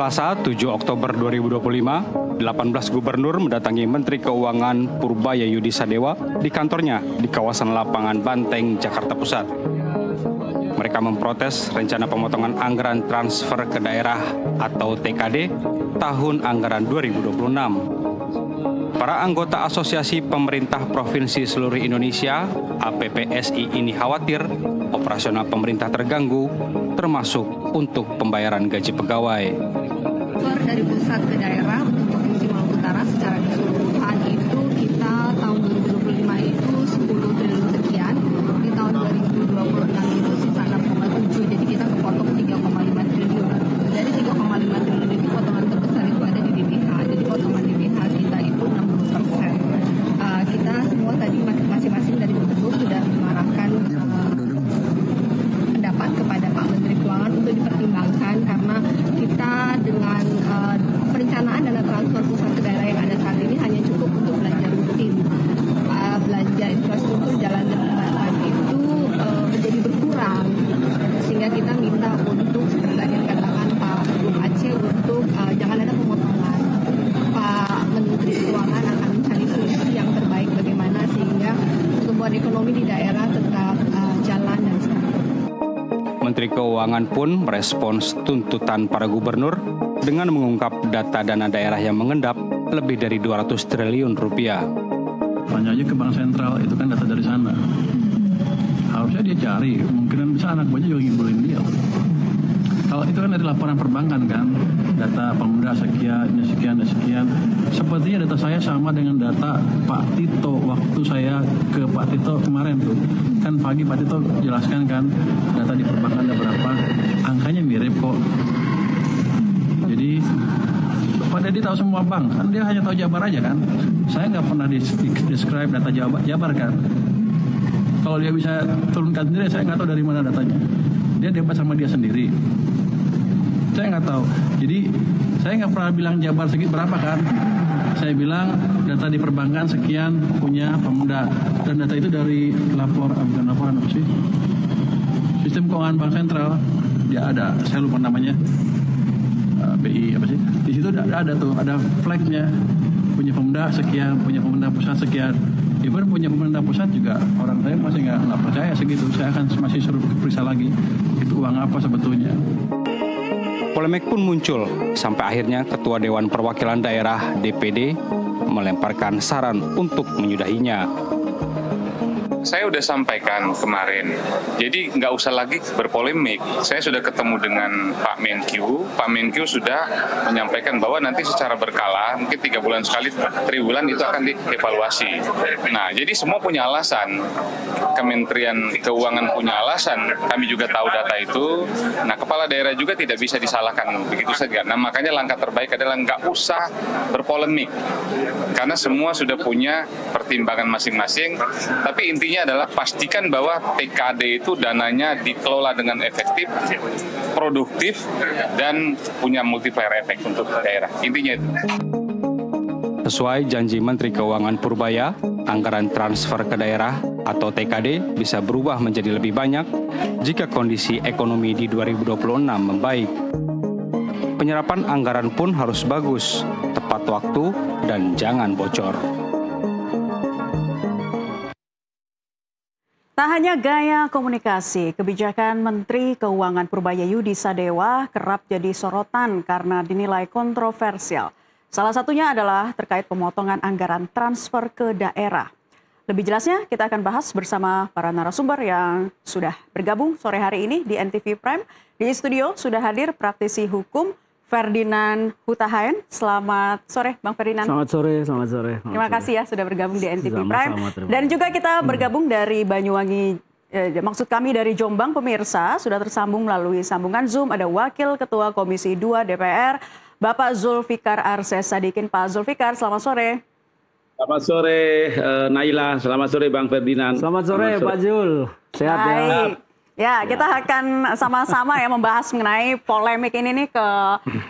Selasa 7 Oktober 2025, 18 gubernur mendatangi Menteri Keuangan Purbaya Yudi Sadewa di kantornya di kawasan Lapangan Banteng, Jakarta Pusat. Mereka memprotes rencana pemotongan anggaran transfer ke daerah atau TKD tahun anggaran 2026. Para anggota Asosiasi Pemerintah Provinsi Seluruh Indonesia (APPSI) ini khawatir operasional pemerintah terganggu, termasuk untuk pembayaran gaji pegawai. Dari pusat ke daerah untuk Provinsi Maluku Utara secara keseluruhan itu kita tahun 2025 itu 10 triliun sekian, di tahun 2026 itu sisa 6,7, jadi kita kepotong 3,5 triliun. Dari 3,5 triliun itu potongan terbesar itu ada di DBH, jadi potongan DBH kita itu 60%. Kita semua tadi masing-masing dari gubernur sudah mengarahkan pendapat kepada Pak Menteri Keuangan untuk dipertimbangkan, karena kita dengan perencanaan dana transfer pusat ke daerah yang ada saat ini hanya cukup untuk belanja rutin. Belanja infrastruktur jalan dan jembatan itu menjadi berkurang, sehingga kita minta untuk tadi dikatakan Pak Gubernur Aceh untuk jangan ada pemotongan. Pak Menteri Keuangan akan mencari solusi yang terbaik bagaimana sehingga pertumbuhan ekonomi di daerah tetap jalan dan stabil. Menteri Keuangan pun merespons tuntutan para gubernur dengan mengungkap data dana daerah yang mengendap lebih dari 200 triliun rupiah. Tanya aja ke Bank Sentral, itu kan data dari sana. Harusnya dia cari, kemungkinan bisa anak buahnya juga ngibulin dia. Kalau itu kan dari laporan perbankan kan, data pemuda sekian. Sepertinya data saya sama dengan data Pak Tito waktu saya ke Pak Tito kemarin tuh. Kan pagi Pak Tito jelaskan kan, data di perbankan ada berapa, angkanya mirip kok. Jadi Pak Dedi tahu semua bank, kan dia hanya tahu Jabar aja kan. Saya nggak pernah describe data Jabar kan. Kalau dia bisa turunkan sendiri, saya nggak tahu dari mana datanya. Dia debat sama dia sendiri. Saya nggak tahu. Jadi saya nggak pernah bilang Jabar segitu berapa kan. Saya bilang data di perbankan sekian punya Pemuda, dan data itu dari laporan apa sih? Sistem Keuangan Bank Sentral. Dia ada, saya lupa namanya. BI apa sih? Di situ ada tuh, ada flagnya. Punya Pemuda sekian, punya Pemerintah Pusat sekian. Even punya Pemerintah Pusat juga orang saya masih nggak percaya segitu. Saya akan masih suruh periksa lagi itu uang apa sebetulnya. Polemik pun muncul sampai akhirnya Ketua Dewan Perwakilan Daerah (DPD) melemparkan saran untuk menyudahinya. Saya sudah sampaikan kemarin, jadi nggak usah lagi berpolemik. Saya sudah ketemu dengan Pak Menkyu. Pak Menkyu sudah menyampaikan bahwa nanti secara berkala, mungkin 3 bulan sekali, 3 bulan itu akan dievaluasi. Nah, jadi semua punya alasan. Kementerian Keuangan punya alasan, kami juga tahu data itu. Nah, kepala daerah juga tidak bisa disalahkan begitu saja. Nah, makanya langkah terbaik adalah nggak usah berpolemik, karena semua sudah punya pertimbangan masing-masing. Tapi intinya adalah pastikan bahwa TKD itu dananya dikelola dengan efektif, produktif, dan punya multiplier efek untuk daerah. Intinya itu. Sesuai janji Menteri Keuangan Purbaya, anggaran transfer ke daerah atau TKD bisa berubah menjadi lebih banyak jika kondisi ekonomi di 2026 membaik. Penyerapan anggaran pun harus bagus, tepat waktu, dan jangan bocor. Tak hanya gaya komunikasi, kebijakan Menteri Keuangan Purbaya Yudi Sadewa kerap jadi sorotan karena dinilai kontroversial. Salah satunya adalah terkait pemotongan anggaran transfer ke daerah. Lebih jelasnya kita akan bahas bersama para narasumber yang sudah bergabung sore hari ini di NTV Prime. Di studio sudah hadir praktisi hukum Ferdinand Huta Hayan. Selamat sore Bang Ferdinand. Selamat sore. Terima kasih ya sudah bergabung di NTV Prime. Dan juga kita bergabung dari Banyuwangi, maksud kami dari Jombang pemirsa, sudah tersambung melalui sambungan Zoom. Ada Wakil Ketua Komisi 2 DPR, Bapak Zulfikar Arses Sadikin. Pak Zulfikar, selamat sore. Selamat sore Naila, selamat sore Bang Ferdinand. Selamat sore Pak Zul, sehat ya? Ya, kita akan sama-sama ya membahas mengenai polemik ini nih ke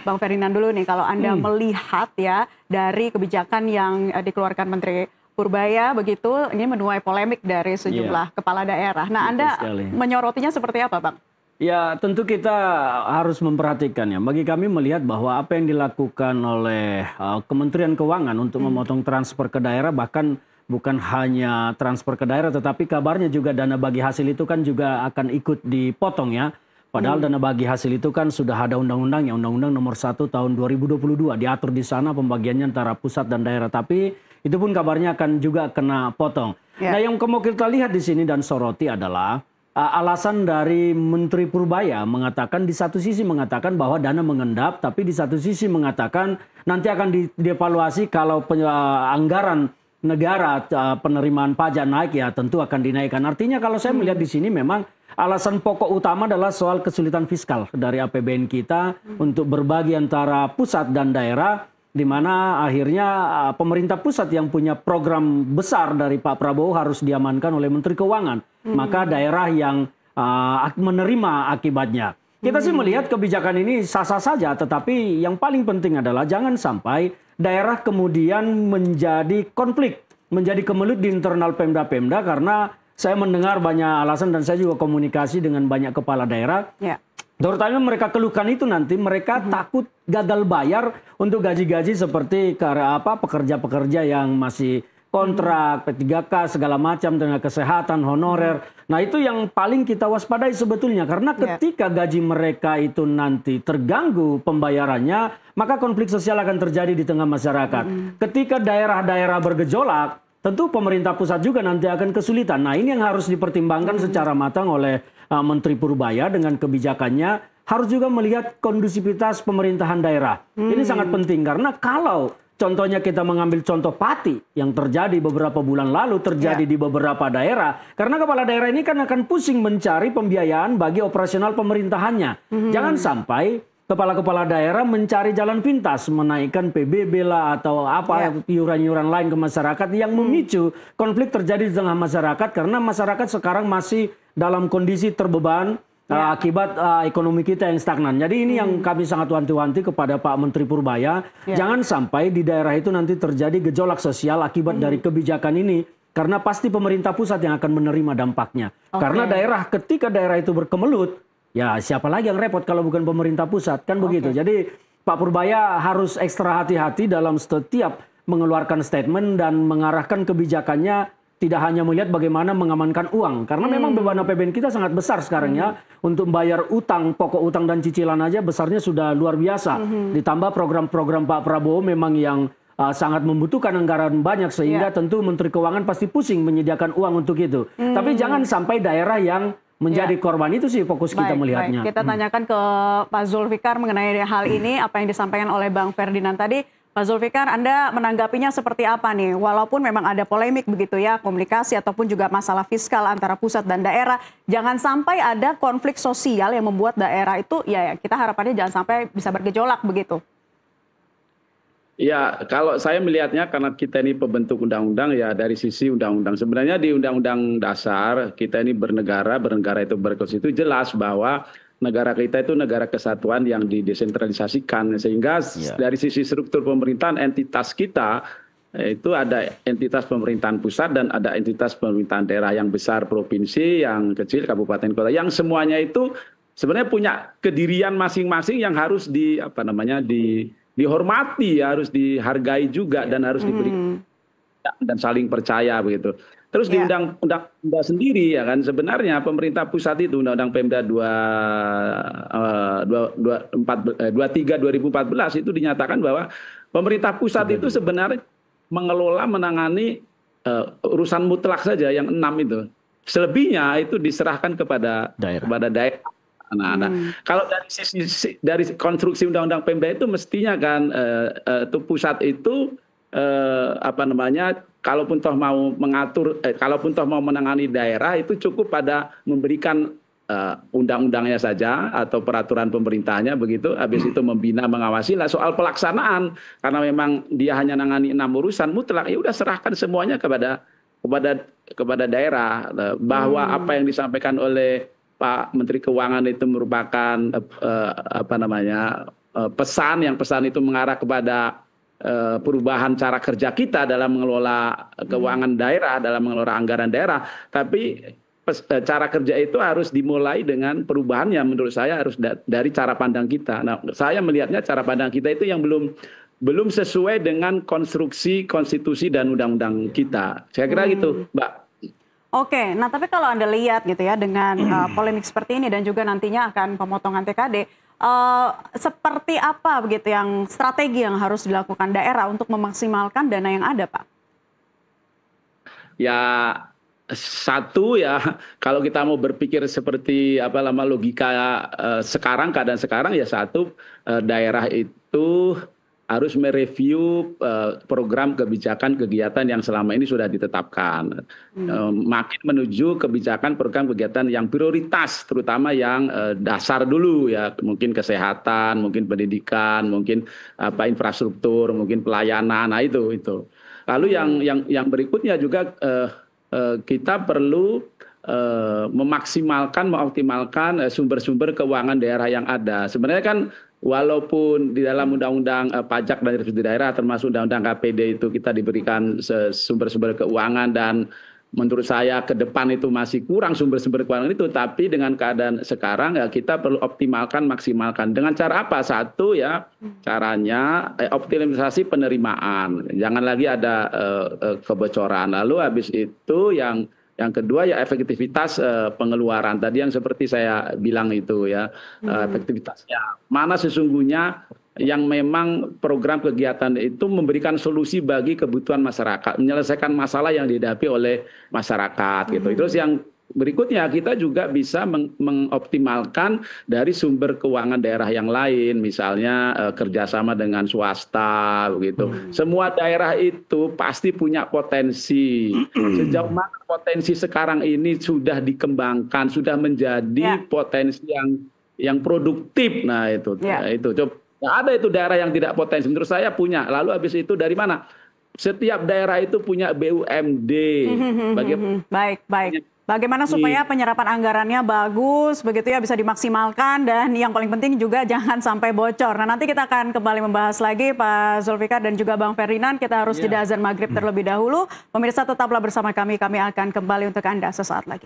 Bang Ferdinand dulu nih. Kalau Anda melihat ya dari kebijakan yang dikeluarkan Menteri Purbaya begitu, ini menuai polemik dari sejumlah kepala daerah. Nah, Anda menyorotinya seperti apa, Bang? Ya, tentu kita harus memperhatikan ya. Bagi kami melihat bahwa apa yang dilakukan oleh Kementerian Keuangan untuk memotong transfer ke daerah, bahkan bukan hanya transfer ke daerah, tetapi kabarnya juga dana bagi hasil itu kan juga akan ikut dipotong ya. Padahal dana bagi hasil itu kan sudah ada undang-undangnya, Undang-Undang Nomor 1 Tahun 2022, diatur di sana pembagiannya antara pusat dan daerah. Tapi itu pun kabarnya akan juga kena potong. Nah, yang mau kita lihat di sini dan soroti adalah alasan dari Menteri Purbaya mengatakan di satu sisi mengatakan bahwa dana mengendap, tapi di satu sisi mengatakan nanti akan dievaluasi kalau anggaran negara penerimaan pajak naik ya tentu akan dinaikkan. Artinya kalau saya melihat di sini memang alasan pokok utama adalah soal kesulitan fiskal dari APBN kita untuk berbagi antara pusat dan daerah, di mana akhirnya pemerintah pusat yang punya program besar dari Pak Prabowo harus diamankan oleh Menteri Keuangan. Maka daerah yang menerima akibatnya. Kita sih melihat kebijakan ini sah-sah saja, tetapi yang paling penting adalah jangan sampai daerah kemudian menjadi konflik, menjadi kemelut di internal Pemda-Pemda, karena saya mendengar banyak alasan dan saya juga komunikasi dengan banyak kepala daerah. Terutama mereka keluhkan itu nanti mereka takut gagal bayar untuk gaji-gaji seperti pekerja-pekerja yang masih kontrak, P3K, segala macam, tenaga kesehatan, honorer. Nah itu yang paling kita waspadai sebetulnya. Karena ketika gaji mereka itu nanti terganggu pembayarannya, maka konflik sosial akan terjadi di tengah masyarakat. Ketika daerah-daerah bergejolak, tentu pemerintah pusat juga nanti akan kesulitan. Nah ini yang harus dipertimbangkan secara matang oleh Menteri Purbaya dengan kebijakannya. Harus juga melihat kondusivitas pemerintahan daerah. Ini sangat penting karena kalau contohnya kita mengambil contoh Pati yang terjadi beberapa bulan lalu terjadi di beberapa daerah. Karena kepala daerah ini kan akan pusing mencari pembiayaan bagi operasional pemerintahannya. Jangan sampai kepala-kepala daerah mencari jalan pintas, menaikkan PBB lah atau apa iuran-iuran lain ke masyarakat yang memicu konflik terjadi di tengah masyarakat. Karena masyarakat sekarang masih dalam kondisi terbeban akibat ekonomi kita yang stagnan. Jadi ini yang kami sangat wanti-wanti kepada Pak Menteri Purbaya. Jangan sampai di daerah itu nanti terjadi gejolak sosial akibat dari kebijakan ini. Karena pasti pemerintah pusat yang akan menerima dampaknya. Karena ketika daerah itu berkemelut, ya siapa lagi yang repot kalau bukan pemerintah pusat, kan begitu. Jadi Pak Purbaya harus ekstra hati-hati dalam setiap mengeluarkan statement dan mengarahkan kebijakannya. Tidak hanya melihat bagaimana mengamankan uang. Karena memang beban APBN kita sangat besar sekarang ya. Untuk membayar utang, pokok utang dan cicilan aja besarnya sudah luar biasa. Ditambah program-program Pak Prabowo memang yang sangat membutuhkan anggaran banyak. Sehingga tentu Menteri Keuangan pasti pusing menyediakan uang untuk itu. Tapi jangan sampai daerah yang menjadi korban, itu sih fokus kita melihatnya. Kita tanyakan ke Pak Zulfikar mengenai hal ini, apa yang disampaikan oleh Bang Ferdinand tadi. Pak Zulfikar, Anda menanggapinya seperti apa nih? Walaupun memang ada polemik begitu ya, komunikasi ataupun juga masalah fiskal antara pusat dan daerah, jangan sampai ada konflik sosial yang membuat daerah itu, ya kita harapannya jangan sampai bisa bergejolak begitu. Ya, kalau saya melihatnya karena kita ini pembentuk undang-undang ya dari sisi undang-undang. Sebenarnya di Undang-Undang Dasar kita ini bernegara itu berkonstitusi jelas bahwa negara kita itu negara kesatuan yang didesentralisasikan, sehingga dari sisi struktur pemerintahan entitas kita itu ada entitas pemerintahan pusat dan ada entitas pemerintahan daerah, yang besar provinsi, yang kecil kabupaten kota, yang semuanya itu sebenarnya punya kedirian masing-masing yang harus dihormati, harus dihargai juga dan harus diberi dan saling percaya begitu. Terus di undang-undang sendiri ya kan sebenarnya pemerintah pusat itu Undang-Undang Pemda 23 2014 itu dinyatakan bahwa pemerintah pusat itu sebenarnya menangani urusan mutlak saja yang 6 itu. Selebihnya itu diserahkan kepada daerah. Nah, kalau dari konstruksi Undang-Undang Pemda itu mestinya kan itu pusat itu kalaupun toh mau mengatur, kalaupun toh mau menangani daerah itu cukup pada memberikan undang-undangnya saja atau peraturan pemerintahnya begitu, habis itu membina, mengawasi. Lah soal pelaksanaan karena memang dia hanya nangani 6 urusan mutlak, ya udah serahkan semuanya kepada daerah. Bahwa apa yang disampaikan oleh Pak Menteri Keuangan itu merupakan pesan itu mengarah kepada perubahan cara kerja kita dalam mengelola keuangan daerah, dalam mengelola anggaran daerah. Tapi cara kerja itu harus dimulai dengan perubahannya menurut saya harus dari cara pandang kita. Nah, saya melihatnya cara pandang kita itu yang belum sesuai dengan konstruksi konstitusi dan undang-undang kita. Saya kira gitu, Mbak. Oke, nah tapi kalau Anda lihat gitu ya dengan polemik seperti ini dan juga nantinya akan pemotongan TKD, seperti apa begitu yang strategi yang harus dilakukan daerah untuk memaksimalkan dana yang ada, Pak? Ya, satu ya, kalau kita mau berpikir seperti logika sekarang, keadaan sekarang ya satu, daerah itu harus mereview program kebijakan kegiatan yang selama ini sudah ditetapkan. Makin menuju kebijakan program kegiatan yang prioritas, terutama yang dasar dulu ya, mungkin kesehatan, mungkin pendidikan, mungkin infrastruktur, mungkin pelayanan. Nah itu. Lalu yang berikutnya juga kita perlu mengoptimalkan sumber-sumber keuangan daerah yang ada. Sebenarnya kan walaupun di dalam undang-undang pajak dan restitusi daerah termasuk undang-undang KPD itu kita diberikan sumber-sumber keuangan dan menurut saya ke depan itu masih kurang sumber-sumber keuangan itu, tapi dengan keadaan sekarang ya kita perlu optimalkan, maksimalkan. Dengan cara apa? Satu ya caranya optimalisasi penerimaan. Jangan lagi ada kebocoran. Lalu habis itu yang kedua ya efektivitas pengeluaran tadi yang seperti saya bilang itu ya, efektivitasnya mana sesungguhnya yang memang program kegiatan itu memberikan solusi bagi kebutuhan masyarakat, menyelesaikan masalah yang dihadapi oleh masyarakat gitu. Terus yang berikutnya kita juga bisa mengoptimalkan dari sumber keuangan daerah yang lain, misalnya kerjasama dengan swasta begitu. Semua daerah itu pasti punya potensi. Sejauh mana potensi sekarang ini sudah dikembangkan, sudah menjadi potensi yang produktif. Nah itu coba. Ada itu daerah yang tidak potensi, menurut saya punya. Lalu habis itu dari mana? Setiap daerah itu punya BUMD. Baik. Bagaimana supaya penyerapan anggarannya bagus, begitu ya, bisa dimaksimalkan, dan yang paling penting juga jangan sampai bocor. Nah, nanti kita akan kembali membahas lagi, Pak Zulfikar dan juga Bang Ferdinand. Kita harus jeda azan maghrib terlebih dahulu. Pemirsa tetaplah bersama kami akan kembali untuk Anda sesaat lagi.